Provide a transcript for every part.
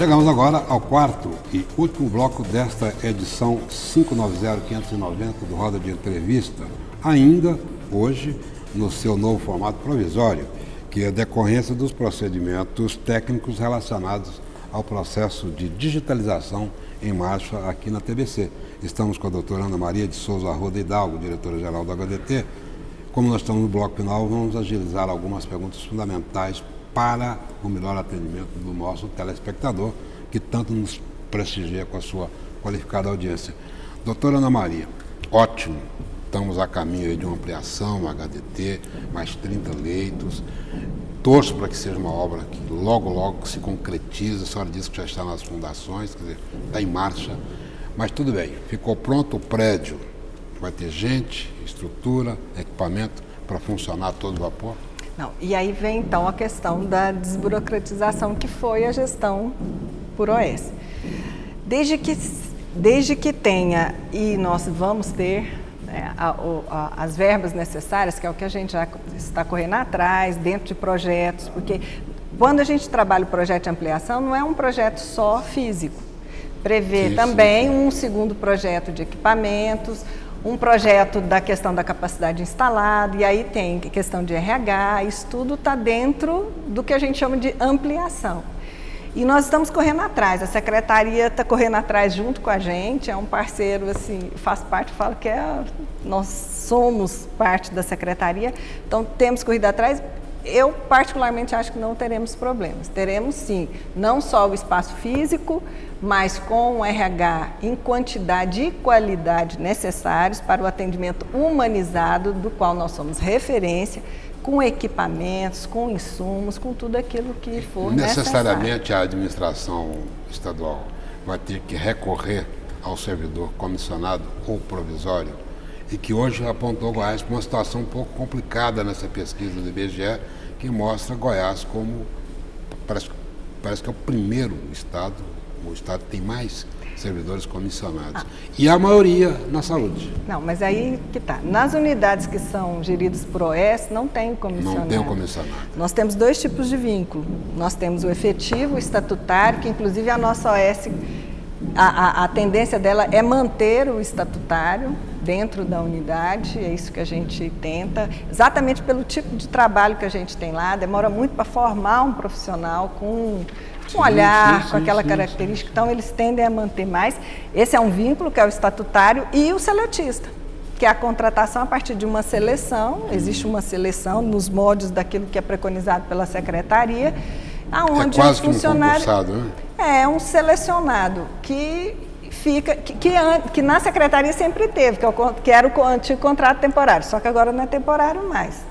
Chegamos agora ao quarto e último bloco desta edição 590-590 do Roda de Entrevista, ainda hoje no seu novo formato provisório, que é decorrência dos procedimentos técnicos relacionados ao processo de digitalização em marcha aqui na TBC. Estamos com a doutora Ana Maria de Souza Arruda Hidalgo, diretora-geral do HDT. Como nós estamos no bloco final, vamos agilizar algumas perguntas fundamentais para o melhor atendimento do nosso telespectador, que tanto nos prestigia com a sua qualificada audiência. Doutora Ana Maria, ótimo, estamos a caminho aí de uma ampliação, HDT, mais 30 leitos. Torço para que seja uma obra que logo se concretize. A senhora disse que já está nas fundações, quer dizer, está em marcha, mas tudo bem, ficou pronto o prédio, vai ter gente, estrutura, equipamento para funcionar a todo vapor? Não, e aí vem então a questão da desburocratização que foi a gestão por OS. Desde que tenha, e nós vamos ter as verbas necessárias, que é o que a gente já está correndo atrás, dentro de projetos, porque quando a gente trabalha o projeto de ampliação, não é um projeto só físico, prevê também um segundo projeto de equipamentos, um projeto da questão da capacidade instalada, e aí tem questão de RH, isso tudo está dentro do que a gente chama de ampliação. E nós estamos correndo atrás, a secretaria está correndo atrás junto com a gente, é um parceiro, assim, faz parte, falo que nós somos parte da secretaria, então temos corrido atrás. Eu, particularmente, acho que não teremos problemas. Teremos, sim, não só o espaço físico, mas com o RH em quantidade e qualidade necessários para o atendimento humanizado, do qual nós somos referência, com equipamentos, com insumos, com tudo aquilo que for necessariamente necessário. A administração estadual vai ter que recorrer ao servidor comissionado ou provisório, e que hoje apontou Goiás para uma situação um pouco complicada nessa pesquisa do IBGE, que mostra Goiás como, parece que é o primeiro estado, o estado que tem mais servidores comissionados. E a maioria na saúde. Não, mas aí que tá. Nas unidades que são geridas por OS, não tem o comissionado. Não tem o comissionado. Nós temos dois tipos de vínculo. Nós temos o efetivo, o estatutário, que inclusive a nossa OS, a tendência dela é manter o estatutário dentro da unidade, é isso que a gente tenta, exatamente pelo tipo de trabalho que a gente tem lá, demora muito para formar um profissional com um olhar, com aquela característica, então eles tendem a manter mais. Esse é um vínculo, que é o estatutário, e o seletista, que é a contratação a partir de uma seleção, existe uma seleção nos moldes daquilo que é preconizado pela secretaria, aonde é quase o funcionário que um concursado, né? É um selecionado que fica, que na secretaria sempre teve, que era o antigo contrato temporário, só que agora não é temporário mais,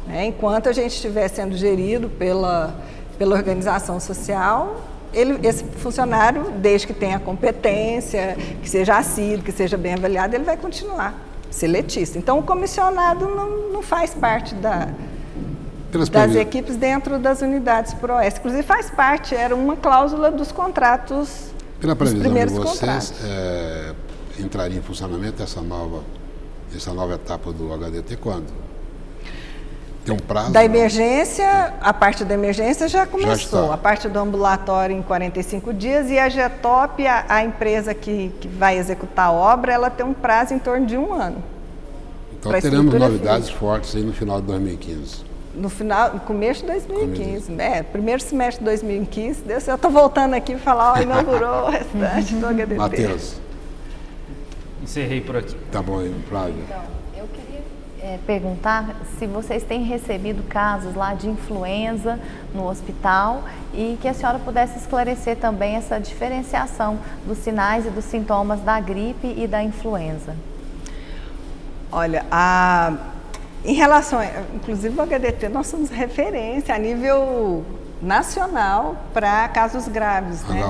né? Enquanto a gente estiver sendo gerido pela organização social, esse funcionário, desde que tenha competência, que seja assíduo, que seja bem avaliado, ele vai continuar seletista. Então, o comissionado não faz parte das equipes dentro das unidades por OS. Inclusive, faz parte, era uma cláusula dos contratos, pela dos previsão primeiros de vocês, contratos. Entraria em funcionamento essa nova etapa do HDT quando? Tem um prazo? Da emergência, a parte da emergência já começou. Já a parte do ambulatório em 45 dias e a GETOP, a empresa que vai executar a obra, ela tem um prazo em torno de 1 ano. Então teremos novidades fortes aí no final de 2015. No começo de 2015, primeiro semestre de 2015, eu estou voltando aqui para falar, inaugurou o restante do HDT. Matheus. Encerrei por aqui. Tá bom aí, Flávio. Então, eu queria perguntar se vocês têm recebido casos lá de influenza no hospital e que a senhora pudesse esclarecer também essa diferenciação dos sinais e dos sintomas da gripe e da influenza. Olha, em relação, inclusive o HDT, nós somos referência a nível nacional para casos graves, né,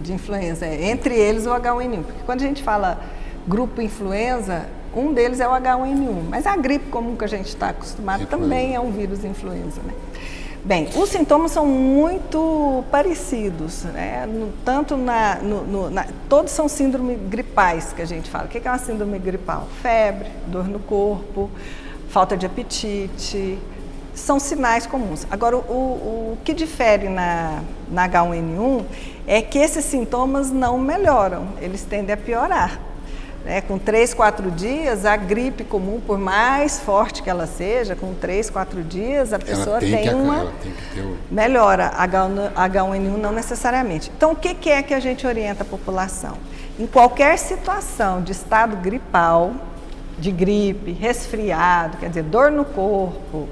de influenza, entre eles o H1N1, porque quando a gente fala grupo influenza, um deles é o H1N1, mas a gripe comum que a gente está acostumado também é um vírus influenza, né? Bem, os sintomas são muito parecidos, né? Todos são síndromes gripais que a gente fala. O que é uma síndrome gripal? Febre, dor no corpo, falta de apetite, são sinais comuns. Agora, o que difere na H1N1 é que esses sintomas não melhoram, eles tendem a piorar. Com 3, 4 dias, a gripe comum, por mais forte que ela seja, com 3, 4 dias, a pessoa melhora. H1N1 não necessariamente. Então, o que é que a gente orienta a população? Em qualquer situação de estado gripal, de gripe, resfriado, quer dizer, dor no corpo,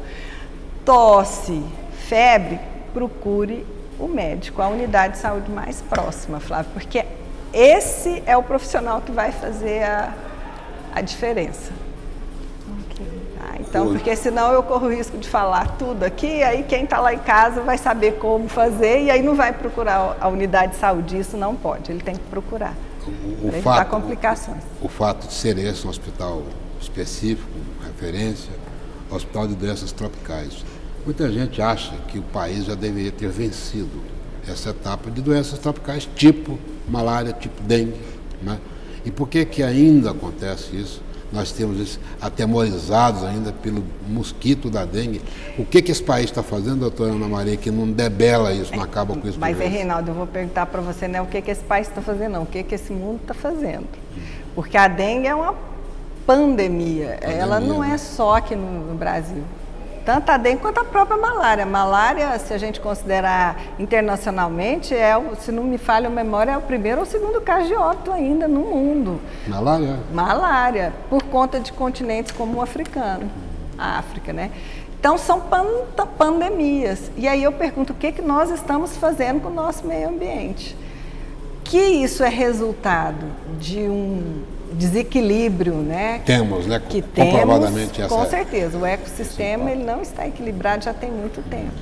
tosse, febre, procure o médico, a unidade de saúde mais próxima, Flávio, porque esse é o profissional que vai fazer a diferença. Então, porque senão eu corro o risco de falar tudo aqui, aí quem está lá em casa vai saber como fazer e aí não vai procurar a unidade de saúde, isso não pode, ele tem que procurar para evitar complicações. O fato de ser esse um hospital específico, referência, hospital de doenças tropicais. Muita gente acha que o país já deveria ter vencido essa etapa de doenças tropicais, tipo malária, tipo dengue, né? E por que ainda acontece isso? Nós temos atemorizados ainda pelo mosquito da dengue. O que esse país está fazendo, doutora Ana Maria, que não debela isso, não acaba com isso? Mas, Reinaldo, eu vou perguntar para você, não é o que esse país está fazendo, não, o que esse mundo está fazendo. Porque a dengue é uma pandemia, ela não é só aqui no Brasil. Tanto a dengue quanto a própria malária. Malária, se a gente considerar internacionalmente, se não me falha a memória, é o primeiro ou segundo caso de óbito ainda no mundo. Malária? Malária, por conta de continentes como o africano, a África, né? Então, são pandemias. E aí eu pergunto, o que nós estamos fazendo com o nosso meio ambiente? Que isso é resultado de um desequilíbrio, né? Temos, né? Que comprovadamente temos, com certeza. O ecossistema ele não está equilibrado já tem muito tempo.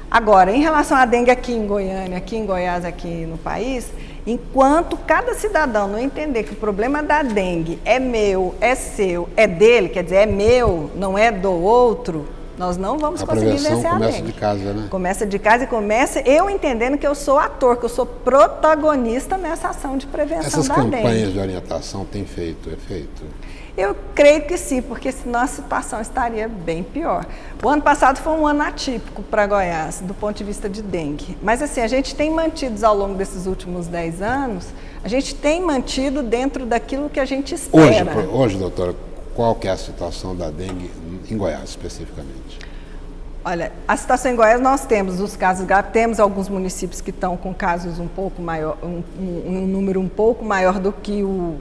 Agora, em relação à dengue aqui em Goiânia, aqui em Goiás, aqui no país, enquanto cada cidadão não entender que o problema da dengue é meu, é seu, é dele, quer dizer, é meu, não é do outro, nós não vamos conseguir vencer a dengue. Começa de casa, né? Começa de casa e começa eu entendendo que eu sou ator, que eu sou protagonista nessa ação de prevenção da dengue. Essas campanhas de orientação têm feito efeito? Eu creio que sim, porque senão a situação estaria bem pior. O ano passado foi um ano atípico para Goiás, do ponto de vista de dengue. Mas assim, a gente tem mantido ao longo desses últimos 10 anos, a gente tem mantido dentro daquilo que a gente espera. Hoje, doutora, qual que é a situação da dengue em Goiás, especificamente? Olha, a situação em Goiás nós temos os casos graves, temos alguns municípios que estão com casos um pouco maior, um número um pouco maior do que o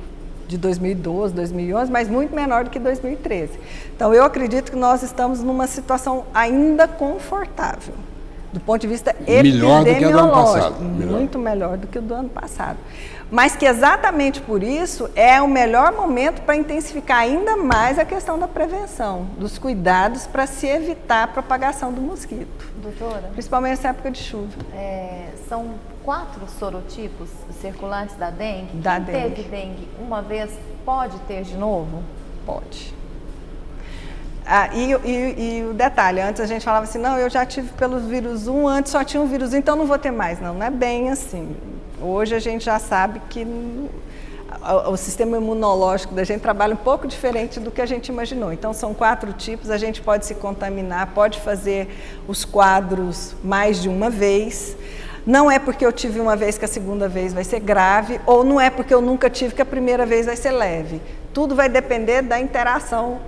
de 2012, 2011, mas muito menor do que 2013. Então, eu acredito que nós estamos numa situação ainda confortável, do ponto de vista epidemiológico. Melhor do que a do ano passado. Muito melhor do que o do ano passado. Mas que exatamente por isso é o melhor momento para intensificar ainda mais a questão da prevenção, dos cuidados para se evitar a propagação do mosquito. Doutora? Principalmente nessa época de chuva. São 4 sorotipos circulantes da dengue. Quem teve dengue uma vez pode ter de novo? Pode. E o detalhe, antes a gente falava assim, não, eu já tive pelo vírus 1, antes só tinha um vírus, então não vou ter mais. Não é bem assim. Hoje a gente já sabe que o sistema imunológico da gente trabalha um pouco diferente do que a gente imaginou. Então, são 4 tipos, a gente pode se contaminar, pode fazer os quadros mais de uma vez. Não é porque eu tive uma vez que a segunda vez vai ser grave, ou não é porque eu nunca tive que a primeira vez vai ser leve. Tudo vai depender da interação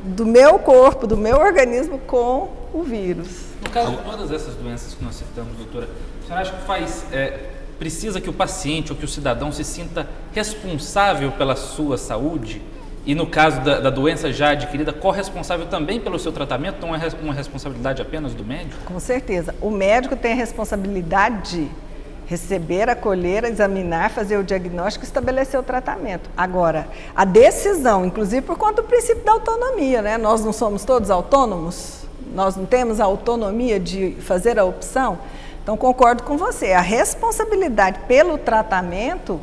do meu corpo, do meu organismo com o vírus. No caso de todas essas doenças que nós citamos, doutora, a senhora acha que precisa que o paciente ou que o cidadão se sinta responsável pela sua saúde? E no caso da doença já adquirida, corresponsável também pelo seu tratamento? Não é uma responsabilidade apenas do médico? Com certeza. O médico tem a responsabilidade de receber, acolher, examinar, fazer o diagnóstico e estabelecer o tratamento. Agora, a decisão, inclusive por conta do princípio da autonomia, né? Nós não somos todos autônomos? Nós não temos a autonomia de fazer a opção? Então, concordo com você. A responsabilidade pelo tratamento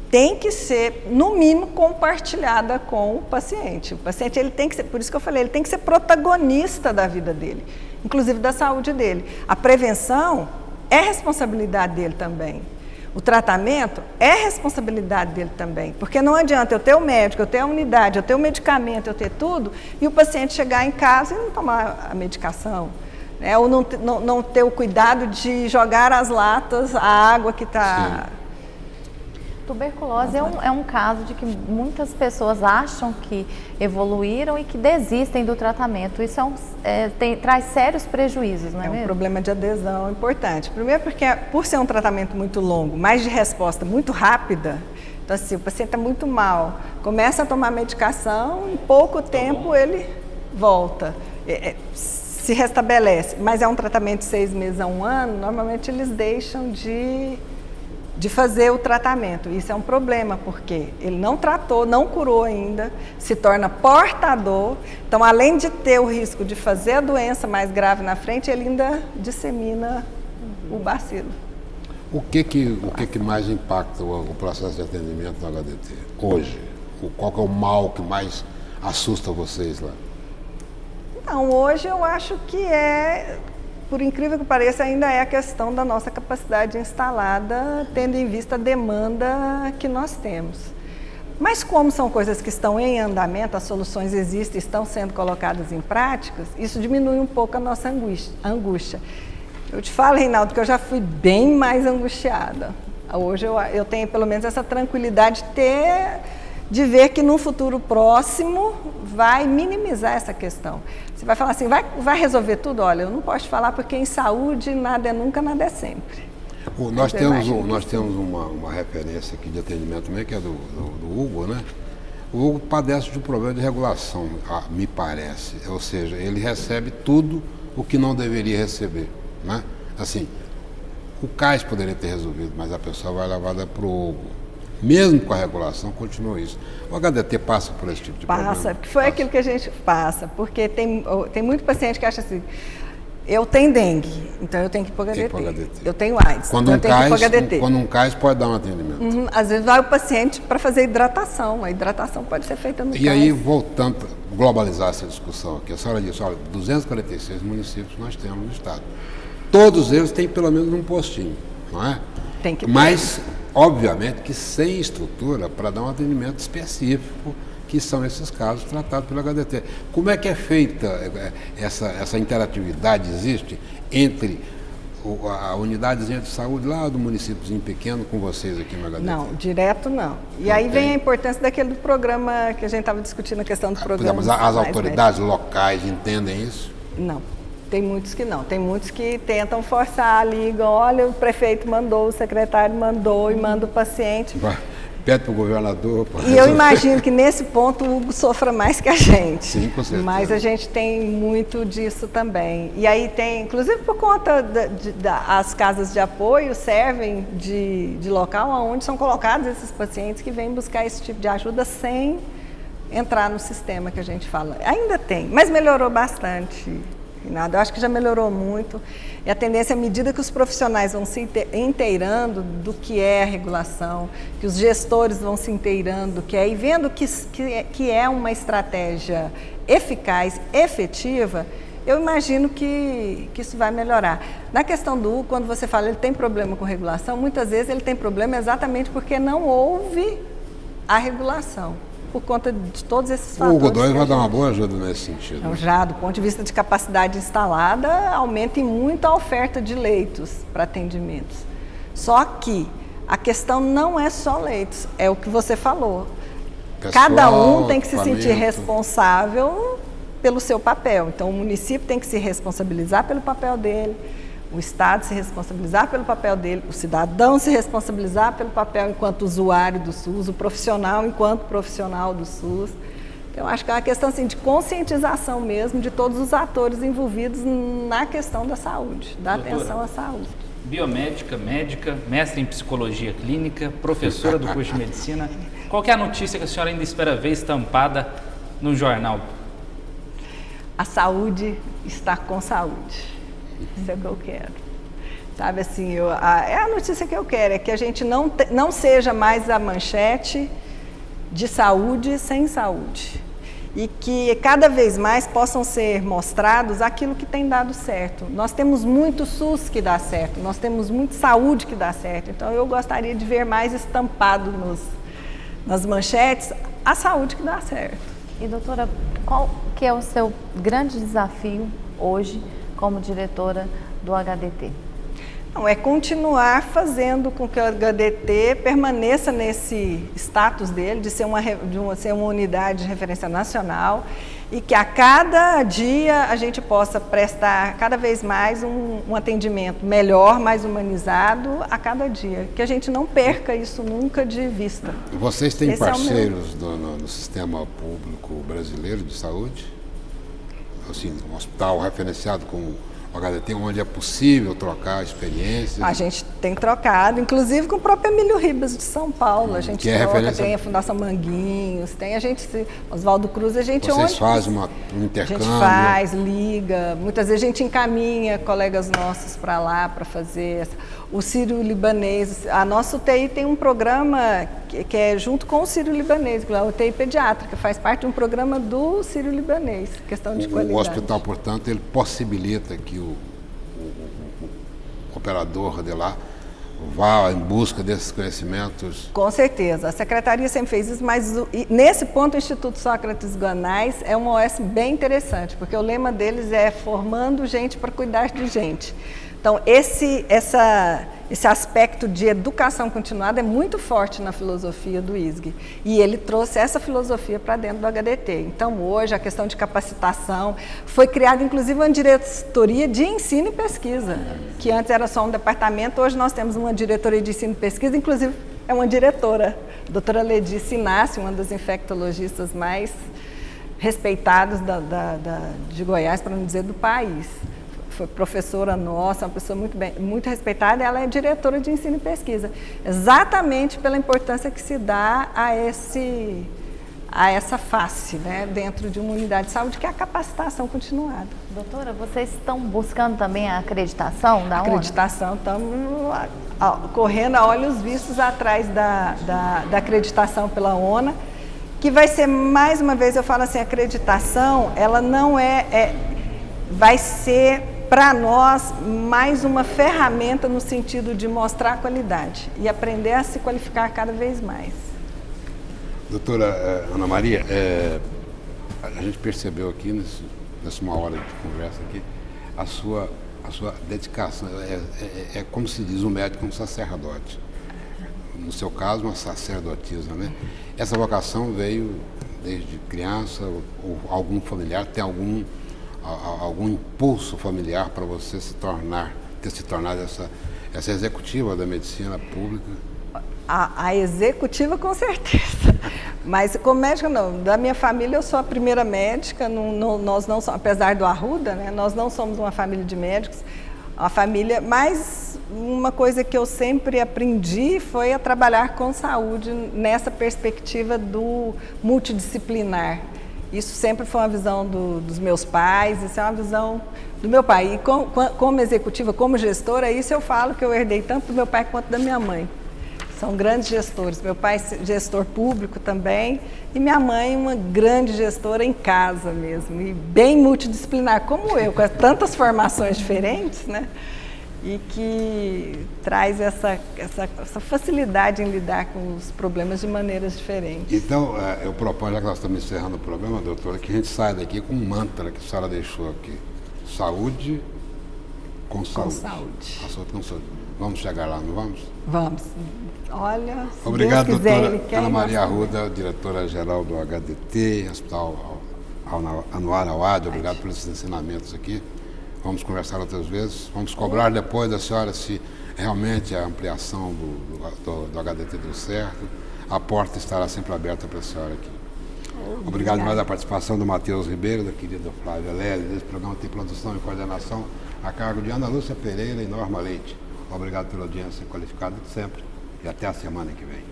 tem que ser, no mínimo, compartilhada com o paciente. O paciente, ele tem que ser, por isso que eu falei, ele tem que ser protagonista da vida dele, inclusive da saúde dele. A prevenção é responsabilidade dele também. o tratamento é responsabilidade dele também, porque não adianta eu ter o médico, eu ter a unidade, eu ter o medicamento, eu ter tudo, e o paciente chegar em casa e não tomar a medicação, né? Ou não ter o cuidado de jogar as latas, a água que está... Tuberculose é um caso de que muitas pessoas acham que evoluíram e que desistem do tratamento. Isso traz sérios prejuízos, não é mesmo? É um problema de adesão importante. Primeiro porque, por ser um tratamento muito longo, mas de resposta muito rápida, então assim, o paciente está muito mal, começa a tomar medicação, em pouco tempo ele volta, se restabelece. Mas é um tratamento de 6 meses a 1 ano, normalmente eles deixam de fazer o tratamento. Isso é um problema, porque ele não tratou, não curou ainda, se torna portador. Então, além de ter o risco de fazer a doença mais grave na frente, ele ainda dissemina o bacilo. O que mais impacta o processo de atendimento no HDT hoje? Qual que é o mal que mais assusta vocês lá? Então, hoje eu acho que por incrível que pareça, ainda é a questão da nossa capacidade instalada, tendo em vista a demanda que nós temos. Mas como são coisas que estão em andamento, as soluções existem, estão sendo colocadas em práticas, isso diminui um pouco a nossa angústia. Eu te falo, Reinaldo, que eu já fui bem mais angustiada. Hoje eu tenho pelo menos essa tranquilidade de ver que num futuro próximo vai minimizar essa questão. Você vai falar assim, vai resolver tudo? Olha, eu não posso te falar porque em saúde nada é nunca, nada é sempre. Nós temos uma referência aqui de atendimento também, que é do Hugo, né? O Hugo padece de um problema de regulação, me parece. Ou seja, ele recebe tudo o que não deveria receber, né? Assim, o CAIS poderia ter resolvido, mas a pessoa vai levada para o Hugo. Mesmo com a regulação, continua isso. O HDT passa por esse tipo de problema? Passa, porque foi aquilo que a gente passa, porque tem muito paciente que acha assim, eu tenho dengue, então eu tenho que ir para o HDT. Eu tenho AIDS, então eu tenho que ir para o HDT. Quando um CAIS pode dar um atendimento. Às vezes vai o paciente para fazer hidratação, a hidratação pode ser feita no CAIS. E aí, voltando a globalizar essa discussão aqui, a senhora disse, olha, 246 municípios nós temos no estado. Todos eles têm pelo menos um postinho, não é? Tem que ter. Mas, obviamente, que sem estrutura para dar um atendimento específico, que são esses casos tratados pelo HDT. Como é que é feita essa interatividade, existe entre a unidadezinha de saúde lá do municípiozinho pequeno com vocês aqui no HDT? Não, direto não. E aí vem a importância daquele do programa que a gente estava discutindo, a questão do programa. Mas as autoridades locais entendem isso? Não. Tem muitos que não. Tem muitos que tentam forçar, ligam, olha, o prefeito mandou, o secretário mandou e manda o paciente. Pede para o governador. E eu imagino que nesse ponto o Hugo sofra mais que a gente. Sim, com certeza. Mas a gente tem muito disso também. E aí tem, inclusive por conta as casas de apoio servem de local onde são colocados esses pacientes que vêm buscar esse tipo de ajuda sem entrar no sistema que a gente fala. Ainda tem, mas melhorou bastante. Nada, eu acho que já melhorou muito, e a tendência, à medida que os profissionais vão se inteirando do que é a regulação, que os gestores vão se inteirando do que é, e vendo que é uma estratégia eficaz, efetiva, eu imagino que isso vai melhorar. Na questão do Hugo, quando você fala ele tem problema com regulação, muitas vezes ele tem problema exatamente porque não houve a regulação. Por conta de todos esses fatores. O Hugo 2 vai dar uma boa ajuda nesse sentido. Então, já, do ponto de vista de capacidade instalada, aumenta em muito a oferta de leitos para atendimentos. Só que a questão não é só leitos, é o que você falou. Pessoal, cada um tem que se sentir responsável pelo seu papel. Então, o município tem que se responsabilizar pelo papel dele, o Estado se responsabilizar pelo papel dele, o cidadão se responsabilizar pelo papel enquanto usuário do SUS, o profissional enquanto profissional do SUS. Então, acho que é uma questão assim, de conscientização mesmo de todos os atores envolvidos na questão da saúde, da atenção à saúde. Biomédica, médica, mestre em psicologia clínica, professora do curso de medicina. Qual que é a notícia que a senhora ainda espera ver estampada no jornal? A saúde está com saúde. Isso é o que eu quero. Sabe assim, é a notícia que eu quero, é que a gente não seja mais a manchete de saúde sem saúde. e que cada vez mais possam ser mostrados aquilo que tem dado certo. Nós temos muito SUS que dá certo, nós temos muito saúde que dá certo, então eu gostaria de ver mais estampado nas manchetes a saúde que dá certo. E doutora, qual que é o seu grande desafio hoje como diretora do HDT? Não, é continuar fazendo com que o HDT permaneça nesse status dele, de ser uma unidade de referência nacional, e que a cada dia a gente possa prestar cada vez mais um atendimento melhor, mais humanizado a dia. Que a gente não perca isso nunca de vista. Vocês têm parceiros no sistema público brasileiro de saúde? Assim, um hospital referenciado com o HDT, onde é possível trocar experiências? A gente tem trocado, inclusive com o próprio Emílio Ribas de São Paulo. A gente troca, tem a Fundação Manguinhos, tem a gente, Oswaldo Cruz, a gente... Vocês fazem um intercâmbio? A gente faz, liga, muitas vezes a gente encaminha colegas nossos para lá para fazer. O Sírio-Libanês, a nossa UTI tem um programa que é junto com o Sírio-Libanês, a UTI pediátrica, faz parte de um programa do Sírio-Libanês, questão de qualidade. O hospital, portanto, ele possibilita que o operador de lá vá em busca desses conhecimentos? Com certeza, a Secretaria sempre fez isso, mas nesse ponto o Instituto Sócrates Guanais é uma OS bem interessante, porque o lema deles é formando gente para cuidar de gente. Então, esse aspecto de educação continuada é muito forte na filosofia do ISG. E ele trouxe essa filosofia para dentro do HDT. Então, hoje, a questão de capacitação foi criada, inclusive, uma diretoria de ensino e pesquisa, que antes era só um departamento, hoje nós temos uma diretoria de ensino e pesquisa, inclusive é uma diretora, a doutora Ledice Inácio, uma das infectologistas mais respeitadas de Goiás, para não dizer do país. Foi professora nossa, uma pessoa muito respeitada, ela é diretora de ensino e pesquisa, exatamente pela importância que se dá a essa face, né, dentro de uma unidade de saúde, que é a capacitação continuada. Doutora, vocês estão buscando também a acreditação da ONU? Acreditação, estamos correndo a olhos vistos atrás da acreditação pela ONU, que vai ser, mais uma vez, eu falo assim, a acreditação, ela não vai ser, para nós, mais uma ferramenta no sentido de mostrar a qualidade e aprender a se qualificar cada vez mais. Doutora Ana Maria, a gente percebeu aqui, nessa uma hora de conversa aqui, a sua dedicação. É como se diz, um médico, um sacerdote. No seu caso, uma sacerdotisa, né? Essa vocação veio desde criança, ou algum familiar, tem algum impulso familiar para você ter se tornado essa executiva da medicina pública? A executiva, com certeza. Mas como médica, não. Da minha família, eu sou a primeira médica. Nós não somos, apesar do Arruda, né, nós não somos uma família de médicos. A família, mas uma coisa que eu sempre aprendi foi a trabalhar com saúde nessa perspectiva do multidisciplinar. Isso sempre foi uma visão dos meus pais, isso é uma visão do meu pai. E como executiva, como gestora, isso eu falo que eu herdei tanto do meu pai quanto da minha mãe. São grandes gestores. Meu pai gestor público também e minha mãe uma grande gestora em casa mesmo. E bem multidisciplinar, como eu, com tantas formações diferentes, né? E que traz essa facilidade em lidar com os problemas de maneiras diferentes. Então, eu proponho, já que nós estamos encerrando o programa, doutora, que a gente saia daqui com um mantra que a senhora deixou aqui. Saúde com saúde. Com saúde. A saúde com saúde. Vamos chegar lá, não vamos? Vamos. Olha, se obrigado, Deus quiser, doutora Ana Maria Arruda, diretora-geral do HDT, Hospital Anuar Awad. Obrigado pelos ensinamentos aqui. Vamos conversar outras vezes. Vamos cobrar depois da senhora se realmente a ampliação do HDT deu certo. A porta estará sempre aberta para a senhora aqui. Obrigado mais a participação do Matheus Ribeiro, da querida Flávia Lely. Esse programa tem produção e coordenação a cargo de Ana Lúcia Pereira e Norma Leite. Obrigado pela audiência qualificada de sempre e até a semana que vem.